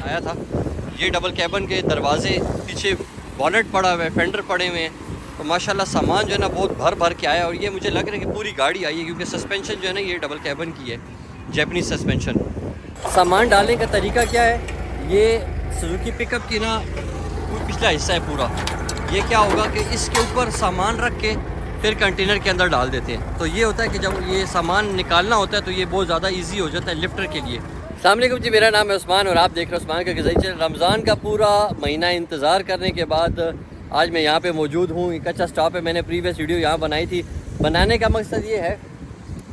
आया था। ये डबल कैबन के दरवाजे, पीछे बॉनेट पड़ा हुआ है, फेंडर पड़े हुए हैं, तो माशाल्लाह सामान जो है ना बहुत भर भर के आया। और ये मुझे लग रहा है कि पूरी गाड़ी आई है, क्योंकि सस्पेंशन जो है ना ये डबल कैबन की है, जैपनीज़ सस्पेंशन। सामान डालने का तरीका क्या है, ये सुजुकी पिकअप की ना पिछला हिस्सा है पूरा, ये क्या होगा कि इसके ऊपर सामान रख के फिर कंटेनर के अंदर डाल देते हैं। तो ये होता है कि जब ये सामान निकालना होता है तो ये बहुत ज़्यादा ईजी हो जाता है लिफ्टर के लिए। अस्सलाम वालेकुम जी, मेरा नाम है उस्मान और आप देख रहे हो उस्मान का ग़िज़ाई चैनल। रमज़ान का पूरा महीना इंतज़ार करने के बाद आज मैं यहाँ पे मौजूद हूँ। एक अच्छा स्टॉप है, मैंने प्रीवियस वीडियो यहाँ बनाई थी। बनाने का मकसद ये है,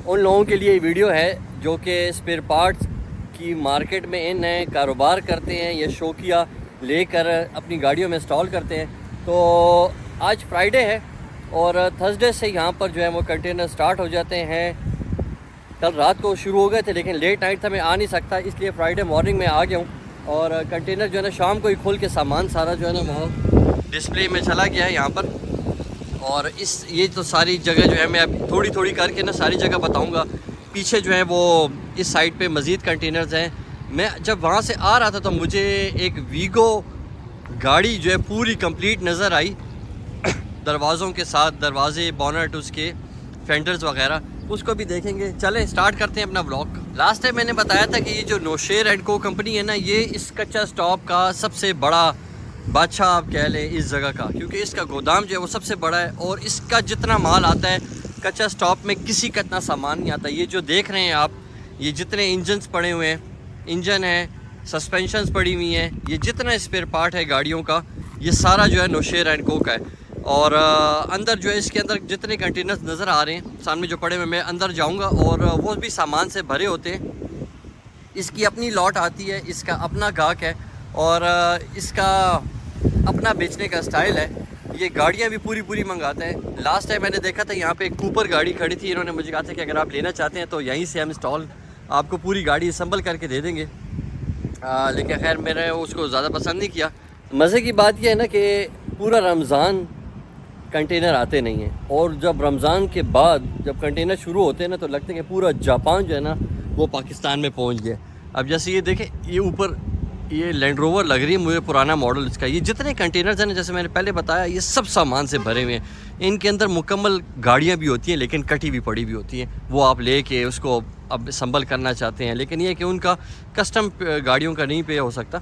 उन लोगों के लिए वीडियो है जो कि स्पेयर पार्ट्स की मार्केट में इन नए कारोबार करते हैं या शौकिया लेकर अपनी गाड़ियों में इंस्टॉल करते हैं। तो आज फ्राइडे है और थर्सडे से यहाँ पर जो है वो कंटेनर स्टार्ट हो जाते हैं। कल रात को शुरू हो गए थे लेकिन लेट नाइट था, मैं आ नहीं सकता, इसलिए फ्राइडे मॉर्निंग में आ गया हूँ। और कंटेनर जो है ना शाम को ही खोल के सामान सारा जो है ना वो डिस्प्ले में चला गया है यहाँ पर। और ये तो सारी जगह जो है मैं अब थोड़ी थोड़ी करके ना सारी जगह बताऊँगा। पीछे जो है वो इस साइड पे मज़ीद कंटेनर्स हैं। मैं जब वहाँ से आ रहा था तो मुझे एक वीगो गाड़ी जो है पूरी कंप्लीट नज़र आई, दरवाज़ों के साथ, दरवाजे, बॉनेट, उसके फेंडर्स वगैरह, उसको भी देखेंगे। चलें स्टार्ट करते हैं अपना व्लॉग। लास्ट टाइम मैंने बताया था कि ये जो नौशेर एंड को कंपनी है ना, ये इस कच्चा स्टॉप का सबसे बड़ा बादशाह आप कह लें इस जगह का, क्योंकि इसका गोदाम जो है वो सबसे बड़ा है और इसका जितना माल आता है कच्चा स्टॉप में किसी का इतना सामान नहीं आता। ये जो देख रहे हैं आप, ये जितने इंजन्स पड़े हुए हैं, इंजन है, सस्पेंशंस पड़ी हुई हैं, ये जितना स्पेयर पार्ट है गाड़ियों का, ये सारा जो है नौशेर एंड को का है। और अंदर जो है इसके अंदर जितने कंटेनर्स नज़र आ रहे हैं सामने जो पड़े हुए, मैं अंदर जाऊंगा और वो भी सामान से भरे होते हैं। इसकी अपनी लॉट आती है, इसका अपना गाहक है और इसका अपना बेचने का स्टाइल है। ये गाड़ियाँ भी पूरी पूरी मंगाते हैं। लास्ट टाइम मैंने देखा था यहाँ पे एक कूपर गाड़ी खड़ी थी, इन्होंने मुझे कहा था कि अगर आप लेना चाहते हैं तो यहीं से हम इंस्टॉल आपको पूरी गाड़ी असम्बल करके दे देंगे। लेकिन खैर मैंने उसको ज़्यादा पसंद नहीं किया। मज़े की बात यह है ना कि पूरा रमज़ान कंटेनर आते नहीं हैं, और जब रमज़ान के बाद जब कंटेनर शुरू होते हैं ना तो लगता है कि पूरा जापान जो है ना वो पाकिस्तान में पहुंच गया। अब जैसे ये देखें, ये ऊपर ये लैंड रोवर लग रही है मुझे, पुराना मॉडल इसका। ये जितने कंटेनर्स हैं ना, जैसे मैंने पहले बताया, ये सब सामान से भरे हुए हैं। इनके अंदर मुकम्मल गाड़ियाँ भी होती हैं लेकिन कटी हुई पड़ी भी होती हैं, वो आप ले के उसको अब संभल करना चाहते हैं, लेकिन ये कि उनका कस्टम गाड़ियों का नहीं पे हो सकता,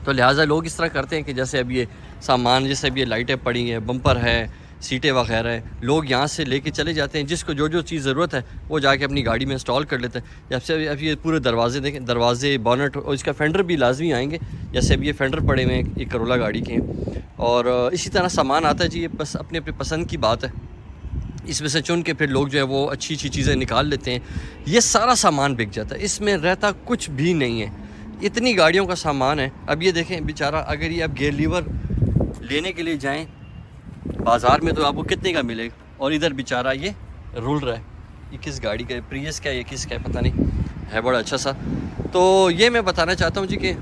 तो लिहाजा लोग इस तरह करते हैं कि जैसे अब ये सामान, जैसे अब ये लाइटें पड़ी हैं, बम्पर है, सीटें वगैरह हैं, लोग यहाँ से लेके चले जाते हैं। जिसको जो जो चीज़ ज़रूरत है वो जाके अपनी गाड़ी में इंस्टॉल कर लेते हैं। जब से अब ये पूरे दरवाजे देखें, दरवाजे, बॉनेट, और इसका फेंडर भी लाजमी आएंगे। जैसे अब ये फेंडर पड़े हुए हैं, एक करोला गाड़ी के हैं, और इसी तरह सामान आता है जी। ये बस अपनी अपनी पसंद की बात है, इसमें से चुन के फिर लोग जो है वो अच्छी अच्छी चीज़ें निकाल लेते हैं। ये सारा सामान बिक जाता है, इसमें रहता कुछ भी नहीं है, इतनी गाड़ियों का सामान है। अब ये देखें बेचारा, अगर ये अब गेयर लीवर लेने के लिए जाएं बाज़ार में तो आपको कितने का मिलेगा, और इधर बेचारा ये रुल रहा है। ये किस गाड़ी का है, प्रियस का है, ये किस का है पता नहीं, है बड़ा अच्छा सा। तो ये मैं बताना चाहता हूँ जी कि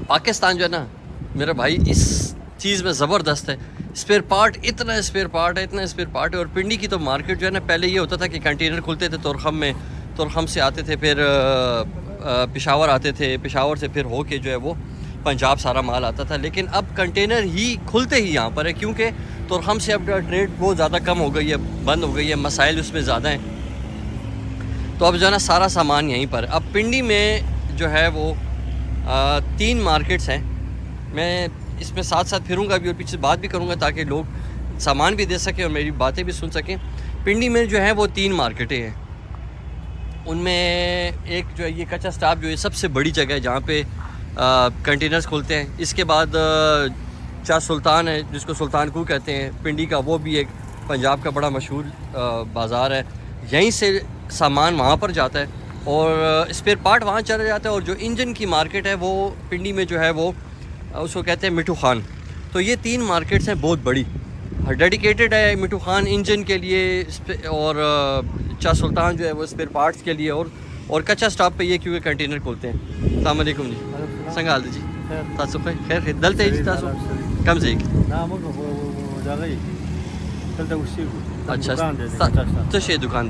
पाकिस्तान जो है ना मेरा भाई इस चीज़ में ज़बरदस्त है। स्पेयर पार्ट, इतना स्पेयर पार्ट है, इतना स्पेयर पार्ट है। और पिंडी की तो मार्केट जो है ना, पहले ये होता था कि कंटेनर खुलते थे तुरखम में, तुरखम से आते थे, फिर पेशावर आते थे, पेशावर से फिर हो के जो है वो पंजाब सारा माल आता था। लेकिन अब कंटेनर ही खुलते ही यहाँ पर है, क्योंकि तुरखम से अब ट्रेड बहुत ज़्यादा कम हो गई है, बंद हो गई है, मसाइल उसमें ज़्यादा हैं, तो अब जो है ना सारा सामान यहीं पर। अब पिंडी में जो है वो 3 मार्केट्स हैं। मैं इसमें साथ साथ फिरूँगा भी और पीछे बात भी करूँगा ताकि लोग सामान भी दे सकें और मेरी बातें भी सुन सकें। पिंडी में जो है वो 3 मार्केटें हैं, उनमें एक जो है ये कच्चा स्टॉप जो है सबसे बड़ी जगह है जहाँ पे कंटेनर्स खुलते हैं। इसके बाद शाह सुल्तान है, जिसको सुल्तान को कहते हैं पिंडी का, वो भी एक पंजाब का बड़ा मशहूर बाज़ार है। यहीं से सामान वहाँ पर जाता है और स्पेयर पार्ट वहाँ चला जाता है। और जो इंजन की मार्केट है वो पिंडी में जो है वो उसको कहते हैं मिठू खान। तो ये 3 मार्केट्स हैं बहुत बड़ी, डेडिकेटेड है मिठू खान इंजन के लिए, और शाह सुल्तान जो है वो स्पेयर पार्ट्स के लिए, और कच्चा स्टॉप पे ये क्योंकि कंटेनर खोलते हैं। अस्सलाम वालेकुम जी, संगाल जी तासु खैर दलते जी तासु कम से अच्छा तो शे दुकान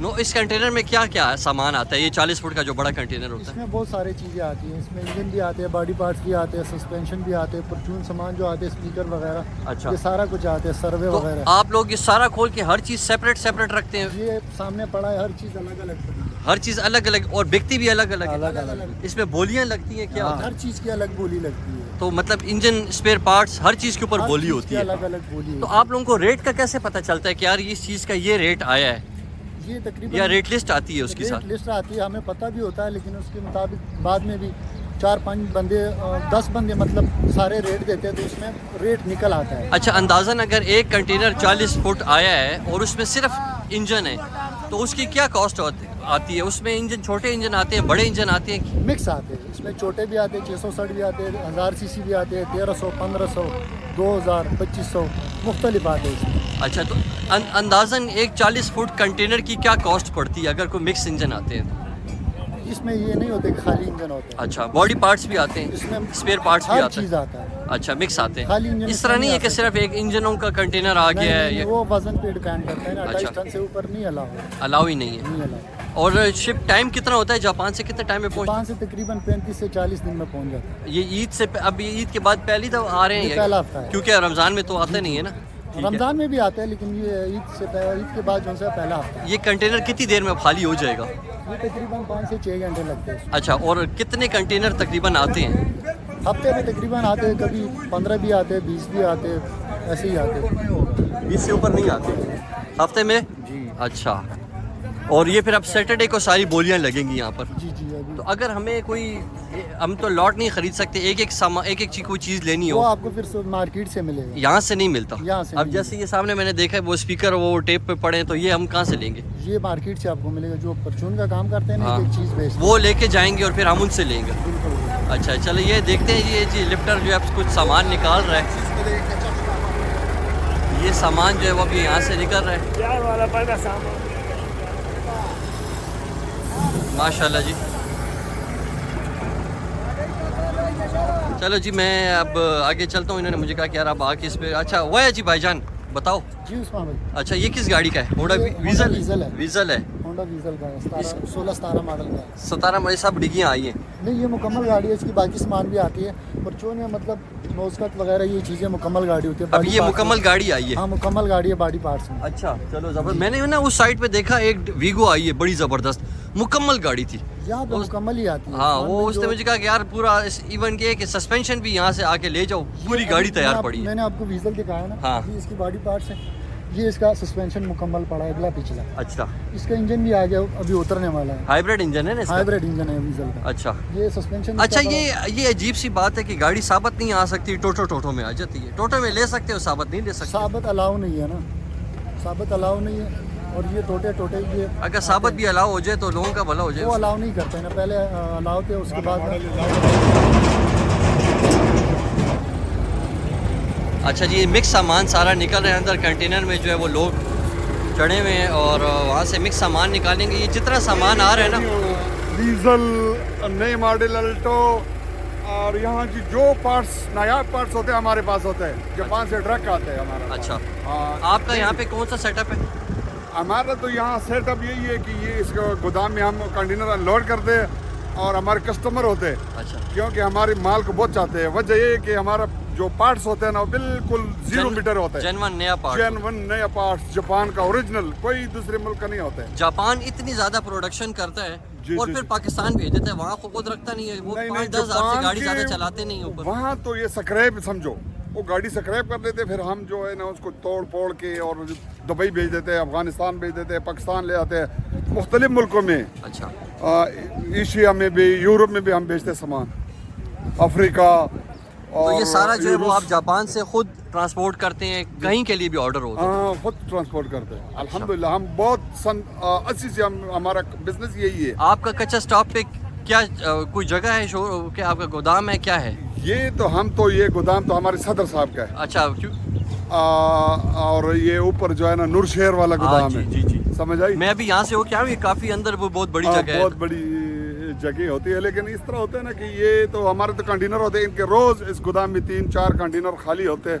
नो इस कंटेनर में क्या क्या सामान आता है? ये 40 फुट का जो बड़ा कंटेनर होता है। इसमें बहुत सारी चीज़ें आती हैं, इसमें इंजन भी आते हैं, बॉडी पार्ट्स भी आते हैं, सस्पेंशन भी आते हैं, परचून सामान जो आते हैं, स्पीकर वगैरह, अच्छा। ये सारा कुछ आते हैं, सर्वे तो वगैरह। आप लोग ये सारा खोल के हर चीज़ सेपरेट रखते हैं? ये सामने पड़ा है, हर चीज़ अलग अलग पड़ी है। हर चीज़ अलग अलग और बिकती भी अलग अलग अलग है? अलग। इसमें बोलियां लगती हैं क्या? हर चीज़ की अलग बोली लगती है, तो मतलब इंजन स्पेयर पार्ट्स हर चीज़ के ऊपर हर बोली चीज़ होती की है। अलग अलग बोली तो है। आप लोगों को रेट का कैसे पता चलता है कि यार इस चीज़ का ये रेट आया है, ये तकरीबन या रेट लिस्ट आती है उसके साथ? लिस्ट आती है, हमें पता भी होता है, लेकिन उसके मुताबिक बाद में भी 4-5 बंदे 10 बंदे मतलब सारे रेट देते हैं, तो उसमें रेट निकल आता है। अच्छा, अंदाज़न अगर एक कंटेनर 40 फुट आया है और उसमें सिर्फ इंजन है, तो उसकी क्या कॉस्ट आती है? उसमें इंजन, छोटे इंजन आते हैं, बड़े इंजन आते हैं? मिक्स आते हैं, इसमें छोटे भी आते हैं, 660 भी आते हैं, 1000 सीसी भी आते हैं, 1300, 1500, 2000, 2500 मुख्तलिफ आते हैं इसमें। अच्छा, तो अंदाज़न एक 40 फुट कंटेनर की क्या कॉस्ट पड़ती है अगर कोई मिक्स इंजन आते हैं? इसमें ये नहीं होते कि खाली इंजन होता है, अच्छा, बॉडी पार्ट्स भी आते हैं, इसमें स्पेयर पार्ट्स भी हर आते चीज़ हैं? आता है। अच्छा, मिक्स आते खाली हैं। इंजन इस तरह नहीं है इसमें कि नहीं सिर्फ एक इंजनों का कंटेनर आ गया है, नहीं, ये वो वजन पे डिपेंड करता है ना, अच्छा। 28 टन से ऊपर नहीं अलाउ है, अलाउ ही नहीं है। नहीं अलाउ। और शिप टाइम कितना होता है? जापान से कितने टाइम में पहुँच? 5 से तकरीबन 35 से 40 दिन में पहुंच जाता है। ये ईद से अब ये ईद के बाद पहली दफ़ा आ रहे ये हैं पहला हफ्ता है। क्योंकि रमज़ान में तो आते नहीं है ना? ठीक है। रमज़ान में भी आते हैं, लेकिन ये ईद के बाद जो है पहला हफ्ता है। ये कंटेनर कितनी देर में खाली हो जाएगा? ये तकरीबन 5 से 6 घंटे लगते हैं। अच्छा, और कितने कंटेनर तकरीबन आते हैं? हफ्ते में तकरीबन आते हैं, कभी 15 भी आते हैं, 20 भी आते हैं, ऐसे ही आते हैं। 20 से ऊपर नहीं आते हफ्ते में? जी अच्छा, और ये फिर अब सैटरडे को सारी बोलियां लगेंगी यहाँ पर? जी जी। अभी तो अगर हमें कोई, हम तो लॉट नहीं खरीद सकते, एक एक कोई चीज़ लेनी वो हो, आपको फिर मार्केट से मिलेगा, यहाँ से नहीं मिलता? यहाँ से अब नहीं जैसे ये सामने मैंने देखा है वो स्पीकर वो टेप पे पड़े हैं, तो ये हम कहाँ से लेंगे? ये मार्केट से आपको मिलेगा। जो परचून का काम करते हैं ना, हाँ। एक चीज़ बेचते वो लेके जाएंगे और फिर हम उनसे लेंगे? हैं। बिल्कुल। अच्छा, चलो ये देखते हैं। ये जी लिफ्टर जो है कुछ सामान निकाल रहा है, ये सामान जो है वो अभी यहाँ से निकल रहा है। माशाल्लाह जी। चलो जी, मैं अब आगे चलता हूँ। इन्होंने मुझे कहा कि यार आप आके इस पे, अच्छा वो है जी भाईजान, बताओ। जी उस्मान भाई, अच्छा, ये किस गाड़ी का है? होंडा ये वीज़ल? होंडा वीज़ल है। वीज़ल है। होंडा वीज़ल का है, 16-17 मॉडल का है। 17 में सब डिग्गियाँ आई हैं? नहीं, ये मुकम्मल गाड़ी है, इसकी बाकी सामान भी आती है। परचून में मतलब नोज़कट वगैरह ये चीज़ें मुकम्मल गाड़ी होती है। अब body ये parts मुकम्मल में- गाड़ी आई है? हाँ, मुकम्मल गाड़ी है बॉडी पार्ट्स में। अच्छा, चलो ज़बरदस्त। मैंने ना उस साइड पे देखा एक वीगो आई है, बड़ी ज़बरदस्त मुकम्मल गाड़ी थी। यहाँ पे मुकम्मल ही आती है। हाँ, सामान वो में उसने जो- मुझे कहा कि यार पूरा इवन के कि सस्पेंशन भी यहाँ से आके ले जाओ, पूरी गाड़ी तैयार पड़ी है। मैंने आपको वीज़ल दिखाया ना, हाँ। ये इसकी बॉडी पार्ट्स है, ये इसका सस्पेंशन मुकम्मल पड़ा है, अगला पिछला। अच्छा, इसका इंजन भी आ गया, अभी उतरने वाला है। हाइब्रिड इंजन है ना इसका? हाइब्रिड इंजन है वीज़ल का। अच्छा ये सस्पेंशन अच्छा, ये अजीब सी बात है कि गाड़ी साबित नहीं आ सकती, टोटो में आ जाती है। टोटो में ले सकते हो, साबित नहीं ले सकते? साबित अलाउ नहीं है ना, साबित अलाउ नहीं है। और ये टोटे ये अगर साबित भी अलाउ हो जाए तो लोगों का भला हो वो जाए। अलाउ नहीं करते हैं ना, पहले अलाउ थे, उसके बाद अच्छा जी, ये मिक्स सामान सारा निकल रहा है अंदर कंटेनर में, जो है वो लोग चढ़े हुए हैं और वहाँ से मिक्स सामान निकालेंगे। ये जितना सामान आ रहा है ना, डीजल, नए मॉडल अल्टो, और यहाँ की जो पार्ट्स नायाब पार्ट्स होते हैं हमारे पास होते हैं। जापान से ट्रक आते हैं हमारे पास। अच्छा, हाँ, आपका यहाँ पे कौन सा सेटअप है? हमारा तो यहाँ सेटअप यही है कि ये इसको गोदाम में हम कंटेनर अनलोड करते हैं और हमारे कस्टमर होते हैं, अच्छा, क्योंकि हमारे माल को बहुत चाहते हैं। वजह ये है कि हमारा जो पार्ट्स होते हैं ना वो बिल्कुल 0 मीटर होता है, जेन्युइन नया पार्ट। जेन्युइन नया पार्ट्स, जापान का ओरिजिनल, कोई दूसरे मुल्क का नहीं होता है। जापान इतनी ज्यादा प्रोडक्शन करता है जी, और जी, फिर जी। पाकिस्तान भेज देता है, वहाँ खुद रखता नहीं है। वो नहीं, 5-10 हज़ार से जापान गाड़ी के ज्यादा चलाते नहीं है ऊपर। वहाँ तो ये स्क्रैप समझो, वो गाड़ी स्क्रैप कर देते, फिर हम जो है ना उसको तोड़ फोड़ के और दुबई भेज देते हैं, अफगानिस्तान भेज देते हैं, पाकिस्तान ले आते हैं, मुख्तलिफ मुल्कों में, अच्छा, एशिया में भी, यूरोप में भी हम भेजते हैं सामान, अफ्रीका। तो ये सारा जो है वो रूस- आप जापान से खुद ट्रांसपोर्ट करते हैं, कहीं के लिए भी ऑर्डर होता है? हाँ, खुद ट्रांसपोर्ट करते हैं अल्हम्दुलिल्लाह। हम बहुत सन 80 से हमारा बिजनेस यही है। आपका कच्चा स्टॉप पे क्या कोई जगह है, शो क्या आपका गोदाम है, क्या है? ये तो हम तो ये गोदाम तो हमारे सदर साहब का है, अच्छा, क्यों? और ये ऊपर जो है ना नूर शहर वाला हाँ, गोदाम जी, है। जी, जी। समझ आई? मैं अभी यहाँ से हो क्या हूँ, ये काफी अंदर वो बहुत बड़ी जगह बहुत है। बड़ी जगह होती है, लेकिन इस तरह होता है ना कि ये तो हमारे तो कंटेनर होते हैं, इनके रोज इस गोदाम में 3-4 कंटेनर खाली होते हैं।